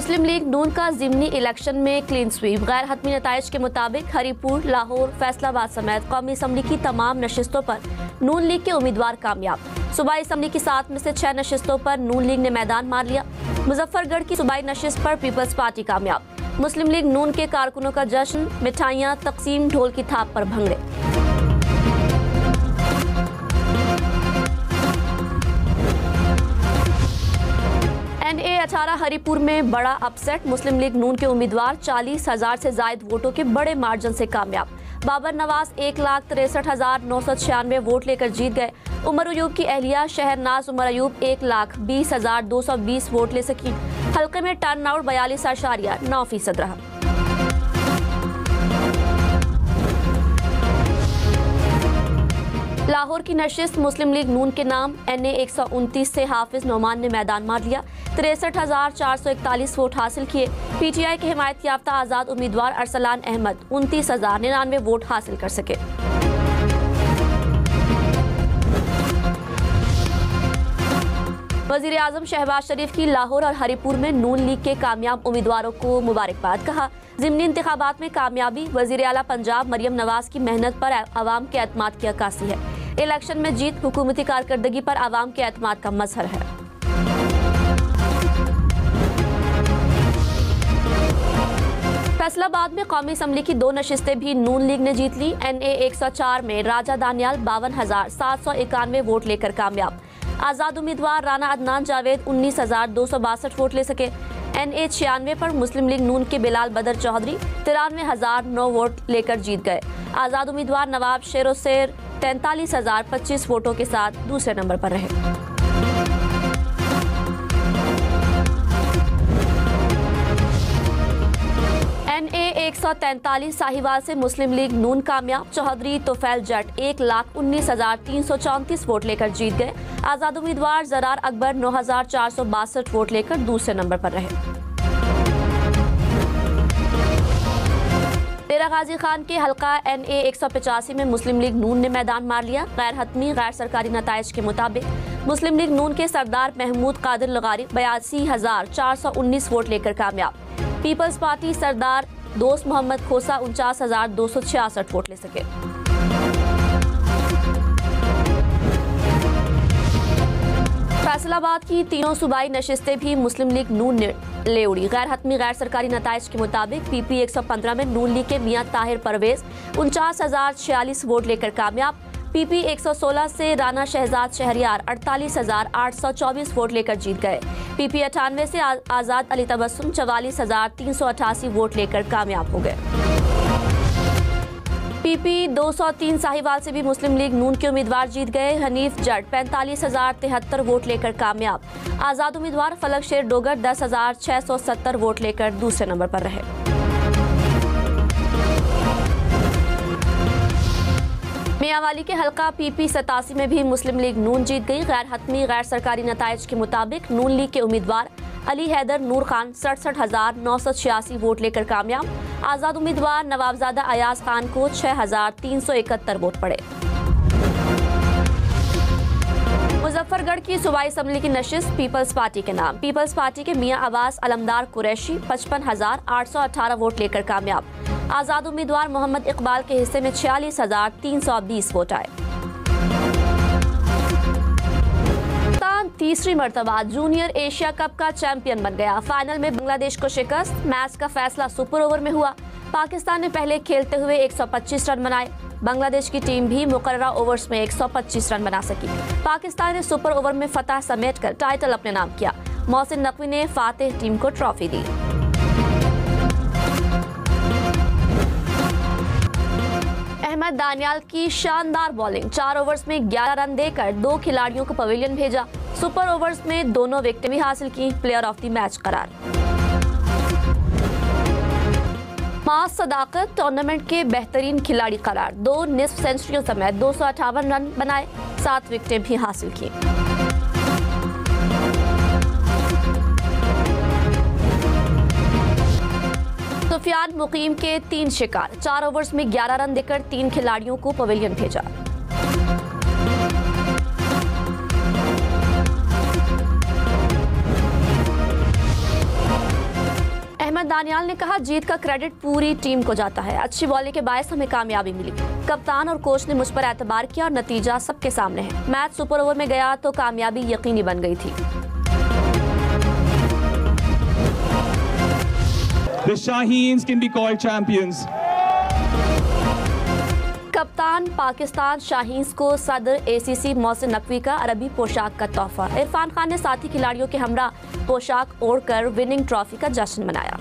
मुस्लिम league नून का ज़िमनी election में clean sweep. गैर हतमी नताइज के मुताबिक हरीपुर, लाहौर, फैसलाबाद समेत कौमी असम्बली की तमाम नशिस्तों पर नून लीग के उम्मीदवार कामयाब। सूबाई असम्बली की 7 में से 6 नशिस्तों पर नून लीग ने मैदान मार लिया। मुजफ्फरगढ़ की सूबाई नशिस्त पर पीपल्स पार्टी कामयाब। मुस्लिम लीग नून के कारकुनों का जश्न, मिठाइयाँ तकसीम, ढोल की थाप पर भंगड़े। NA 18 हरीपुर में बड़ा अपसेट। मुस्लिम लीग नून के उम्मीदवार 40,000 से जायद वोटों के बड़े मार्जिन से कामयाब। बाबर नवाज 1,63,996 वोट लेकर जीत गए। उमर अयूब की अहलिया शहरनाज उमर अयूब 1,20,220 वोट ले सकी। हल्के में टर्न आउट 42.9% रहा। लाहौर की नशिस्त मुस्लिम लीग नून के नाम NA 129 से हाफिज नौमान ने मैदान मार लिया। 63,441 वोट हासिल किए। PTI के हिमायत याफ्ता आज़ाद उम्मीदवार अरसलान अहमद 29,099 वोट हासिल कर सके। वज़ीर आज़म शहबाज शरीफ की लाहौर और हरीपुर में नून लीग के कामयाब उम्मीदवारों को मुबारकबाद। कहा, ज़िमनी इंतखाबात में कामयाबी वज़ीर आला पंजाब मरियम नवाज की मेहनत पर अवाम के एतमाद की अक्कासी है। इलेक्शन में जीत हुकूमती कारकर्दगी पर अवाम के एतमाद का मजहर है। फैसलाबाद में कौमी असम्बली की 2 नशिस्तें भी नून लीग ने जीत ली। NA 104 में राजा दानियाल 52,791 वोट लेकर कामयाब। आज़ाद उम्मीदवार राना अदनान जावेद 19,262 वोट ले सके। NA 96 पर मुस्लिम लीग नून के बिलाल बदर चौधरी 93,009 वोट लेकर जीत गए। आज़ाद उम्मीदवार नवाब शेरो शेर 43,025 वोटों के साथ दूसरे नंबर पर रहे। NA 143 साहिवाल से मुस्लिम लीग नून कामयाब। चौधरी तोफैल जट 1,19,334 वोट लेकर जीत गए। आज़ाद उम्मीदवार जरार अकबर 9,462 वोट लेकर दूसरे नंबर पर रहे। डेरा गाजी खान के हल्का NA 185 में मुस्लिम लीग नून ने मैदान मार लिया। गैर हतमी गैर सरकारी नताइज के मुताबिक मुस्लिम लीग नून के सरदार महमूद कादिर लगारी 82,419 वोट लेकर कामयाब। पीपल्स पार्टी सरदार दोस्त मोहम्मद खोसा 49,266 वोट ले सके। फैसलाबाद की तीनों सूबाई नशिस्तें भी मुस्लिम लीग नून ने ले उड़ी। गैर हतमी गैर सरकारी नताइज के मुताबिक PP 115 में नून लीग के मियां ताहिर परवेज 49,046 वोट लेकर कामयाब। PP 116 से राना शहजाद शहरियार 48,824 वोट लेकर जीत गए। PP 98 से आज़ाद अली तबस्सुम 44,388 वोट लेकर कामयाब हो गए। PP 203 साहिवाल से भी मुस्लिम लीग नून के उम्मीदवार जीत गए। हनीफ जट 45,073 वोट लेकर कामयाब। आज़ाद उम्मीदवार फलक शेर डोगर 10,670 वोट लेकर दूसरे नंबर पर रहे। मियांवाली के हल्का PP 87 में भी मुस्लिम लीग नून जीत गई। गैर हतमी गैर सरकारी नताइज के मुताबिक नून लीग के उम्मीदवार अली हैदर नूर खान 67,986 वोट लेकर कामयाब। आज़ाद उम्मीदवार नवाबजादा अयाज खान को 6,371 वोट पड़े। मुजफ्फरगढ़ की सूबाई असम्बली की नशिस्त पीपल्स पार्टी के नाम। पीपल्स पार्टी के मियां अब्बास अलमदार कुरैशी 55,818 वोट लेकर कामयाब। आज़ाद उम्मीदवार मोहम्मद इकबाल के हिस्से में 46,320 वोट आए। तीसरी मर्तबा जूनियर एशिया कप का चैंपियन बन गया। फाइनल में बांग्लादेश को शिकस्त। मैच का फैसला सुपर ओवर में हुआ। पाकिस्तान ने पहले खेलते हुए 125 रन बनाए। बांग्लादेश की टीम भी मुकर्ररा ओवर्स में 125 रन बना सकी। पाकिस्तान ने सुपर ओवर में फतह समेटकर टाइटल अपने नाम किया। मोहसिन नकवी ने फातेह टीम को ट्रॉफी दी। अहमद दानियाल की शानदार बॉलिंग। 4 ओवर्स में 11 रन देकर 2 खिलाड़ियों को पवेलियन भेजा। सुपर ओवर्स में दोनों विकेटें भी हासिल की। प्लेयर ऑफ द मैच करार। मास सदाकत टूर्नामेंट के बेहतरीन खिलाड़ी करार। 2 निस्फ सेंचुरियों समेत 258 रन बनाए। 7 विकेटें भी हासिल की। सुफियान मुकीम के 3 शिकार। 4 ओवर्स में 11 रन देकर 3 खिलाड़ियों को पवेलियन भेजा। दानियाल ने कहा, जीत का क्रेडिट पूरी टीम को जाता है। अच्छी बॉलिंग के बायस हमें कामयाबी मिली। कप्तान और कोच ने मुझ पर एतबार किया और नतीजा सबके सामने है। मैच सुपर ओवर में गया तो कामयाबी यकीनी बन गई थी। The Shaheens can be called champions. कप्तान पाकिस्तान शाहीन्स को सदर ACC मोहसिन नकवी का अरबी पोशाक का तोहफा। इरफान खान ने साथी खिलाड़ियों के हमरा पोशाक ओढ़कर विनिंग ट्रॉफी का जश्न मनाया।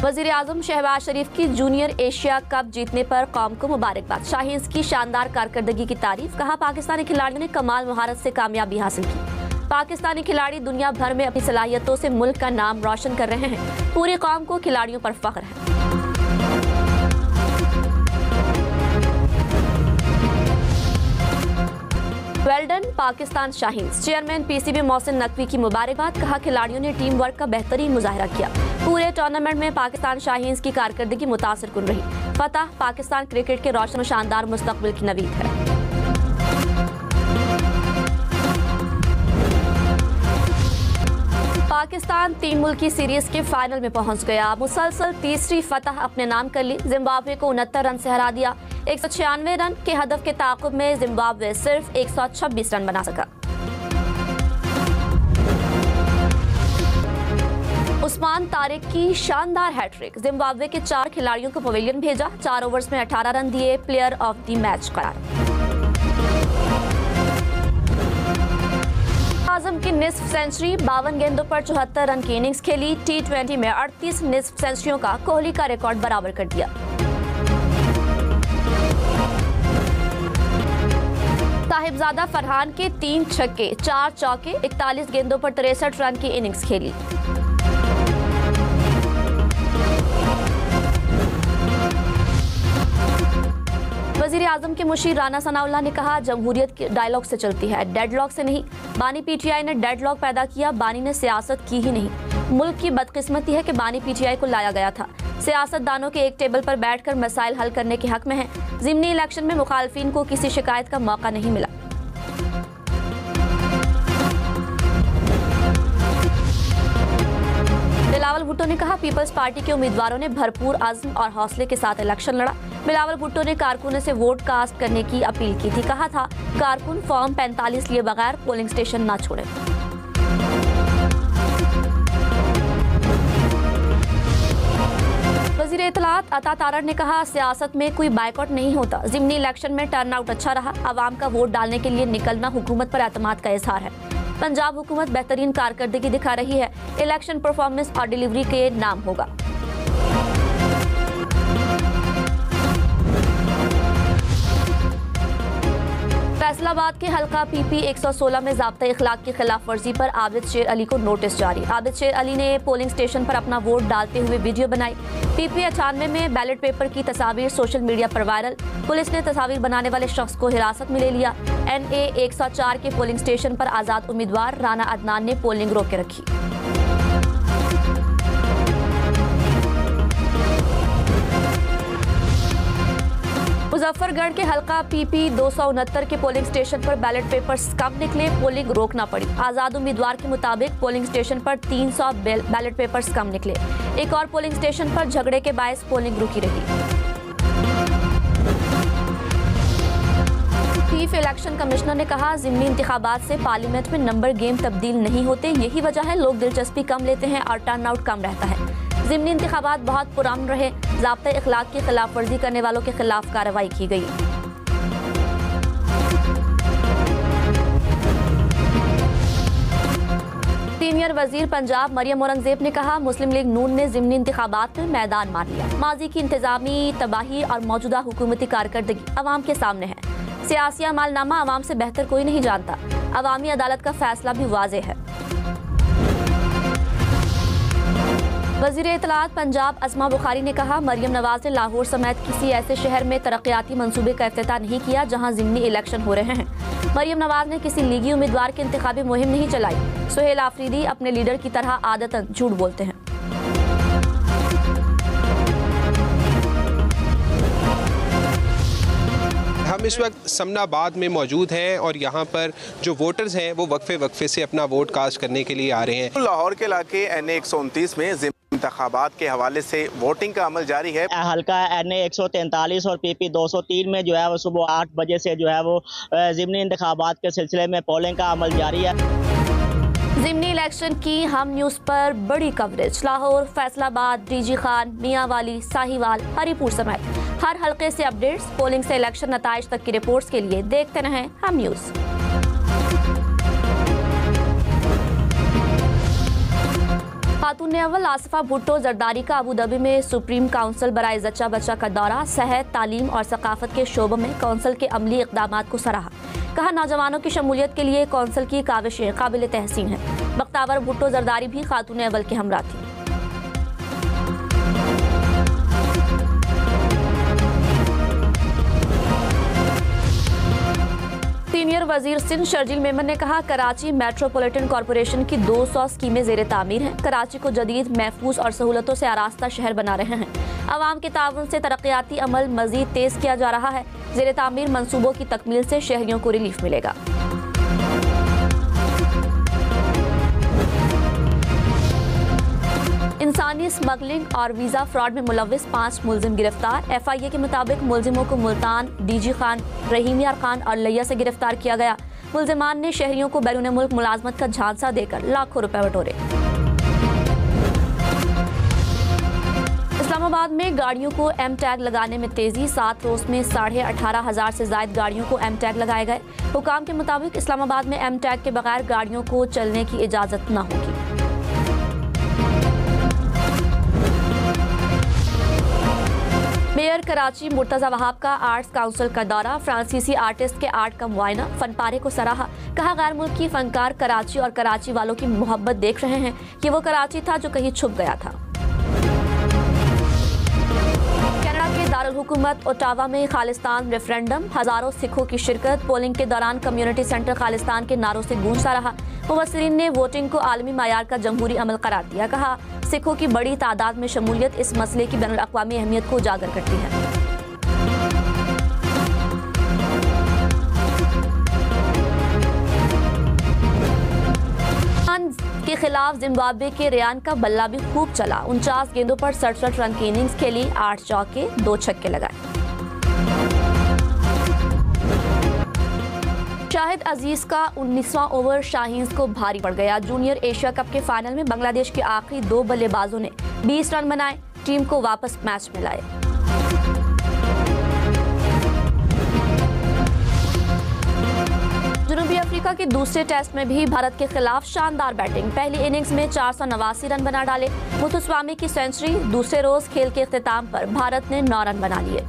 वजीर आजम शहबाज शरीफ की जूनियर एशिया कप जीतने पर कौम को मुबारकबाद। शाहीन्स की शानदार कारकर्दगी की तारीफ। कहा, पाकिस्तानी खिलाड़ियों ने कमाल महारत से कामयाबी हासिल की। पाकिस्तानी खिलाड़ी दुनिया भर में अपनी सलाहियतों से मुल्क का नाम रोशन कर रहे हैं। पूरी कौम को खिलाड़ियों पर फख्र है। Well done Pakistan Shaheens. Chairman PCB Mohsin Naqvi की मुबारकबाद। कहा, खिलाड़ियों ने टीम वर्क का बेहतरीन मुजाहिरा किया। पूरे टूर्नामेंट में पाकिस्तान शाहीन्स की कारकर्दगी मुतासिर कुन रही। फतह पाकिस्तान क्रिकेट के रोशन और शानदार मुस्तकबिल की नवीद है। पाकिस्तान 3 मुल्की सीरीज के फाइनल में पहुंच गया। मुसलसल तीसरी फतह अपने नाम कर ली। जिम्बाब्वे को 69 रन से हरा दिया। 196 रन के हदफ के ताक़ुब में जिम्बाब्वे सिर्फ 126 रन बना सका। उस्मान तारिक की शानदार हैट्रिक। जिम्बाब्वे के 4 खिलाड़ियों को पवेलियन भेजा। 4 ओवर्स में 18 रन दिए। प्लेयर ऑफ द मैच करार। आजम की निस्फ सेंचुरी। 52 गेंदों पर 74 रन की इनिंग्स खेली। T20 में 38 निस्फ सेंचुरियों का कोहली का रिकॉर्ड बराबर कर दिया। साहिबजादा फरहान के 3 छक्के 4 चौके। 41 गेंदों पर 63 रन की इनिंग्स खेली। वजीर आजम के मुशीर राना सनाउल्लाह ने कहा, जमहूरियत के डायलॉग से चलती है, डेडलॉक से नहीं। बानी PTI ने डेडलॉक पैदा किया। बानी ने सियासत की ही नहीं। मुल्क की बदकिस्मती है कि बानी PTI को लाया गया था। सियासतदानों के एक टेबल पर बैठकर मसाइल हल करने के हक में है। ज़िमनी इलेक्शन में मुखालफिन को किसी शिकायत का मौका नहीं मिला। बिलावल भुट्टो ने कहा, पीपल्स पार्टी के उम्मीदवारों ने भरपूर अज़्म और हौसले के साथ इलेक्शन लड़ा। बिलावल भुट्टो ने कारकुनों से वोट कास्ट करने की अपील की थी। कहा था, कारकुन फॉर्म 45 लिए बगैर पोलिंग स्टेशन ना छोड़े। वज़ीर इत्तलात अता तारड़ ने कहा, सियासत में कोई बायकॉट नहीं होता। ज़िमनी इलेक्शन में टर्नआउट अच्छा रहा। आवाम का वोट डालने के लिए निकलना हुकूमत पर एतमाद का इजहार है। पंजाब हुकूमत बेहतरीन कारकर्दगी दिखा रही है। इलेक्शन परफॉर्मेंस और डिलीवरी के नाम होगा। फैसलाबाद के हल्का PP 116 में ज़ाब्ता इखलाक की खिलाफ वर्जी पर आबिद शेर अली को नोटिस जारी। आबिद शेर अली ने पोलिंग स्टेशन पर अपना वोट डालते हुए वीडियो बनाई। PP 98 में बैलेट पेपर की तस्वीर सोशल मीडिया पर वायरल। पुलिस ने तस्वीर बनाने वाले शख्स को हिरासत में ले लिया। NA 104 के पोलिंग स्टेशन पर आज़ाद उम्मीदवार राना अदनान ने पोलिंग रोक के रखी। मुजफ्फरगढ़ के हल्का PP 269 के पोलिंग स्टेशन पर बैलेट पेपर्स कम निकले। पोलिंग रोकना पड़ी। आज़ाद उम्मीदवार के मुताबिक पोलिंग स्टेशन पर 300 बैलेट पेपर्स कम निकले। एक और पोलिंग स्टेशन पर झगड़े के बायस पोलिंग रुकी रही। चीफ इलेक्शन कमिश्नर ने कहा, ज़िमनी इंतखाबात से पार्लियामेंट में नंबर गेम तब्दील नहीं होते। यही वजह है लोग दिलचस्पी कम लेते हैं और टर्नआउट कम रहता है। ज़िमनी इंतखाबात बहुत पुरान रहे। ज़ाब्ता इखलाक की खिलाफ वर्जी करने वालों के खिलाफ कार्रवाई की गई। सीनियर वजीर पंजाब मरियम औरंगजेब ने कहा, मुस्लिम लीग नून ने ज़िमनी इंतखाबात में मैदान मार लिया। माजी की इंतजामी तबाही और मौजूदा हुकूमती कारकर्दगी अवाम के सामने है। सियासी अमालनामा अवाम से बेहतर कोई नहीं जानता। अवामी अदालत का फैसला भी वाज़ेह है। वज़ीर इत्तलात पंजाब अस्मा बुखारी ने कहा, मरियम नवाज ने लाहौर समेत किसी ऐसे शहर में तरक्याती मंसूबे का इफ्तिताह नहीं किया जहां ज़िमनी इलेक्शन हो रहे हैं। मरियम नवाज ने किसी लीगी उम्मीदवार की इंतखाबी मुहिम नहीं चलाई। सुहेल आफरीदी अपने लीडर की तरह आदतन झूठ बोलते हैं। हम इस वक्त समनाबाद में मौजूद हैं और यहाँ पर जो वोटर्स हैं वो वक्फे से अपना वोट कास्ट करने के लिए आ रहे हैं। लाहौर के इलाके NA 129 में इंतखाबात के हवाले से वोटिंग का अमल जारी है। हल्का NA 143 और PP 203 में जो है वो सुबह 8 बजे से जो है वो ज़िमनी इंतखाबात के सिलसिले में पोलिंग का अमल जारी है। ज़िमनी इलेक्शन की हम न्यूज़ पर बड़ी कवरेज। लाहौर, फैसलाबाद, DG खान, मियांवाली, साहिवाल, हरीपुर समेत हर हल्के से अपडेट्स, पोलिंग से इलेक्शन नताइज तक की रिपोर्ट्स के लिए देखते रहें हम न्यूज़। खातून अव्वल आसिफा भुट्टो जरदारी का अबू धाबी में सुप्रीम काउंसिल बराए जच्चा बच्चा का दौरा। सेहत, तालीम और सकाफत के शोबों में काउंसिल के अमली इक़दामात को सराहा। कहा, नौजवानों की शमूलियत के लिए काउंसिल की काविशें काबिल तहसीन हैं। बख्तावर भुट्टो जरदारी भी खातून अव्वल के हमरा थी। सीनियर वजीर सिंध शर्जील मेमन ने कहा, कराची मेट्रोपॉलिटन कॉरपोरेशन की 200 स्कीमें ज़ेरे तामीर हैं। कराची को जदीद, महफूज और सहूलतों से आरास्ता शहर बना रहे हैं। अवाम के ताउन से तरक्याती अमल मजीद तेज किया जा रहा है। ज़ेरे तामीर मंसूबों की तकमील से शहरियों को रिलीफ मिलेगा। इंसानी स्मगलिंग और वीज़ा फ्रॉड में मुलविस 5 मुलजिम गिरफ्तार। FIA के मुताबिक मुलजिमों को मुल्तान, DG खान, रहीम यार खान और लिया से गिरफ्तार किया गया। मुलजिमान ने शहरियों को बैरून मुल्क मुलाजमत का झांसा देकर लाखों रुपए बटोरे। इस्लामाबाद में गाड़ियों को M टैग लगाने में तेजी। 7 रोज में 18,500 से ज्यादा गाड़ियों को M टैग लगाए गए। हुकाम के मुताबिक इस्लामाबाद में M टैग के बगैर गाड़ियों को चलने की इजाजत न होगी। मेयर कराची मुर्तजा वहाब का आर्ट्स काउंसिल का दौरा। फ्रांसीसी आर्टिस्ट के आर्ट का मुआयना, फनपारे को सराहा। कहा, गैर मुल्की फनकार कराची और कराची वालों की मोहब्बत देख रहे हैं कि वो कराची था जो कहीं छुप गया था। कनाडा के दारुल हुकूमत ओटावा में खालिस्तान रेफरेंडम, हजारों सिखों की शिरकत। पोलिंग के दौरान कम्युनिटी सेंटर खालिस्तान के नारों से गूंजता रहा। मुबस्सिरीन ने वोटिंग को आलमी मायार का जमहूरी अमल करार दिया। कहा, सिखों की बड़ी तादाद में शमूलियत इस मसले की बैनुल अक़वामी अहमियत को उजागर करती है। के खिलाफ जिम्बाब्वे के रेयान का बल्ला भी खूब चला। 49 गेंदों पर 67 रन की इनिंग्स खेली। 8 चौके 2 छक्के लगाए। शाहिद अजीज का 19वां ओवर शाहीन्स को भारी पड़ गया। जूनियर एशिया कप के फाइनल में बांग्लादेश के आखिरी 2 बल्लेबाजों ने 20 रन बनाए, टीम को वापस मैच में लाए। जनूबी अफ्रीका के दूसरे टेस्ट में भी भारत के खिलाफ शानदार बैटिंग। पहली इनिंग्स में 489 रन बना डाले। मुथुस्वामी की सेंचुरी। दूसरे रोज खेल के इख्तिताम पर भारत ने 9 रन बना लिए।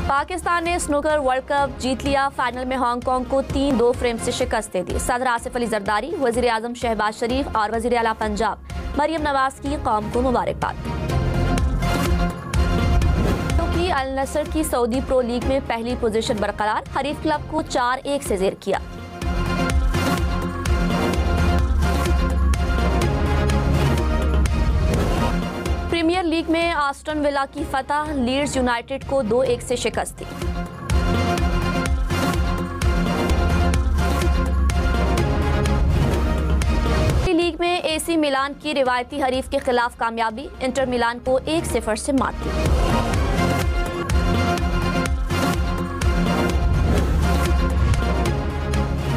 पाकिस्तान ने स्नूकर वर्ल्ड कप जीत लिया। फाइनल में हांगकांग को 3-2 फ्रेम से शिकस्त दे दी। सदर आसिफ अली जरदारी, वजीर आजम शहबाज शरीफ और वजीर आला पंजाब मरियम नवाज की कौम को मुबारकबाद। अल नसर की सऊदी प्रो लीग में पहली पोजीशन बरकरार। हरीफ क्लब को 4-1 से ज़ेर किया। प्रीमियर लीग में आस्टन विला की फतह। लीड्स यूनाइटेड को 2-1 से शिकस्त दी। लीग में AC मिलान की रिवायती हरीफ के खिलाफ कामयाबी। इंटर मिलान को 1-0 से मात दी।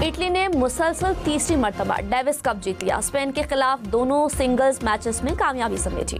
इटली ने मुसलसल तीसरी मर्तबा डेविस कप जीत लिया। स्पेन के खिलाफ दोनों सिंगल्स मैचेस में कामयाबी समेटी।